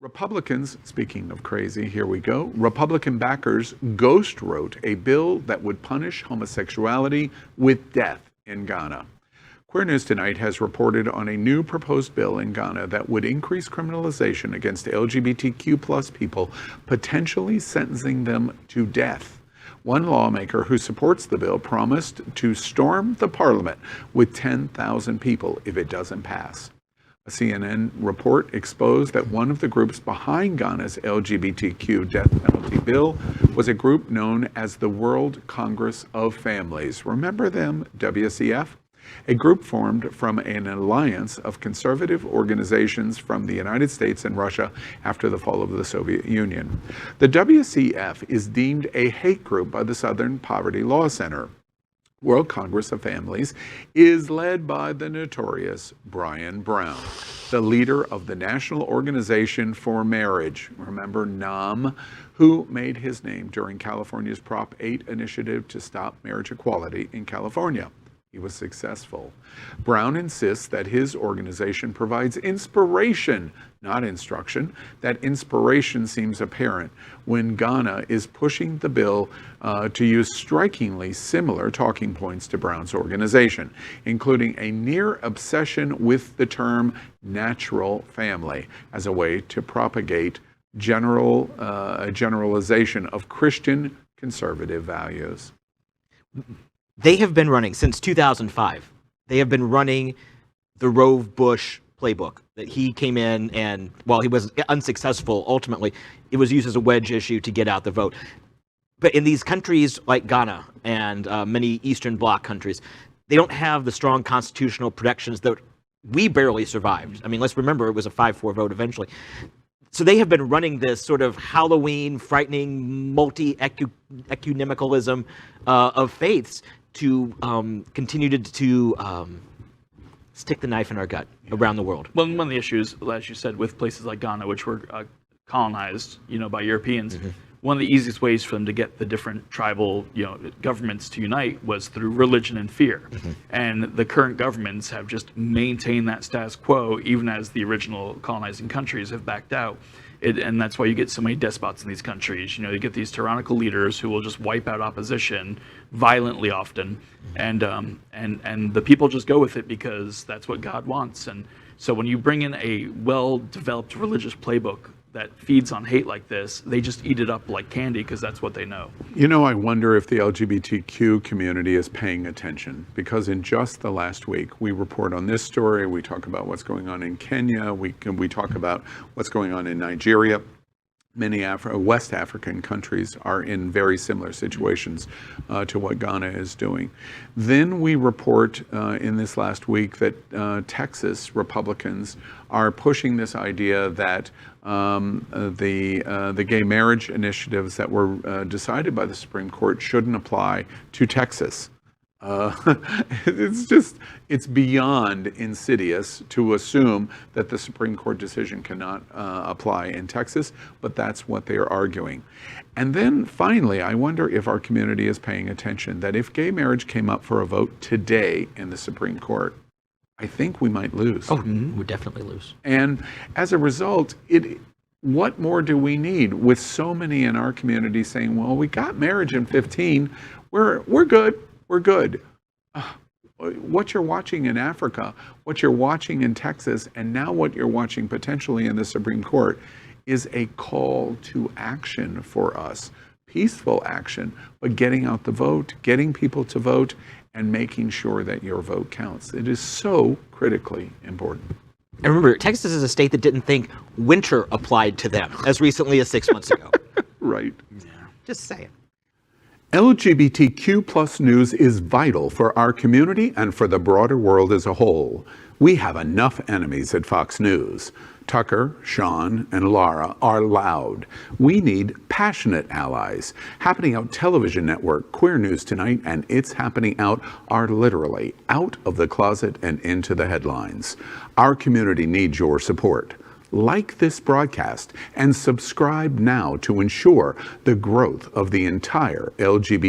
Republicans, speaking of crazy, here we go. Republican backers ghostwrote a bill that would punish homosexuality with death in Ghana. Queer News Tonight has reported on a new proposed bill in Ghana that would increase criminalization against LGBTQ plus people, potentially sentencing them to death. One lawmaker who supports the bill promised to storm the parliament with 10,000 people if it doesn't pass. A CNN report exposed that one of the groups behind Ghana's LGBTQ death penalty bill was a group known as the World Congress of Families. Remember them, WCF? A group formed from an alliance of conservative organizations from the United States and Russia after the fall of the Soviet Union. The WCF is deemed a hate group by the Southern Poverty Law Center. World Congress of Families is led by the notorious Brian Brown, the leader of the National Organization for Marriage, remember NOM, who made his name during California's Prop 8 initiative to stop marriage equality in California. He was successful. Brown insists that his organization provides inspiration, not instruction. That inspiration seems apparent when Ghana is pushing the bill to use strikingly similar talking points to Brown's organization, including a near obsession with the term natural family as a way to propagate a generalization of Christian conservative values. They have been running since 2005. They have been running the Rove Bush playbook that he came in and, while he was unsuccessful, ultimately, it was used as a wedge issue to get out the vote. But in these countries like Ghana and many Eastern Bloc countries, they don't have the strong constitutional protections that we barely survived. I mean, let's remember it was a 5-4 vote eventually. So they have been running this sort of Halloween, frightening, multi-ecumenicalism of faiths to continue to stick the knife in our gut around the world. Well, one of the issues, as you said, with places like Ghana, which were colonized, by Europeans, one of the easiest ways for them to get the different tribal, governments to unite was through religion and fear. And the current governments have just maintained that status quo, even as the original colonizing countries have backed out. And that's why you get so many despots in these countries. You get these tyrannical leaders who will just wipe out opposition violently often, and the people just go with it because that's what God wants. And so when you bring in a well-developed religious playbook that feeds on hate like this, they just eat it up like candy because that's what they know. I wonder if the LGBTQ community is paying attention, because in just the last week, we report on this story, we talk about what's going on in Kenya, we talk about what's going on in Nigeria. Many West African countries are in very similar situations to what Ghana is doing. Then we report in this last week that Texas Republicans are pushing this idea that the gay marriage initiatives that were decided by the Supreme Court shouldn't apply to Texas. It's beyond insidious to assume that the Supreme Court decision cannot apply in Texas, but that's what they are arguing. And then finally, I wonder if our community is paying attention that if gay marriage came up for a vote today in the Supreme Court, I think we might lose. Oh, we definitely lose. And as a result, what more do we need with so many in our community saying, well, we got marriage in 15, we're good. We're good. What you're watching in Africa, what you're watching in Texas, and now what you're watching potentially in the Supreme Court is a call to action for us. Peaceful action, but getting out the vote, getting people to vote, and making sure that your vote counts. It is so critically important. And remember, Texas is a state that didn't think winter applied to them as recently as 6 months ago. Right. Yeah. Just saying. LGBTQ plus news is vital for our community and for the broader world as a whole. We have enough enemies at Fox News. Tucker, Sean, and Laura are loud. We need passionate allies. Happening Out Television Network, Queer News Tonight, and It's Happening Out are literally out of the closet and into the headlines. Our community needs your support. Like this broadcast and subscribe now to ensure the growth of the entire LGBT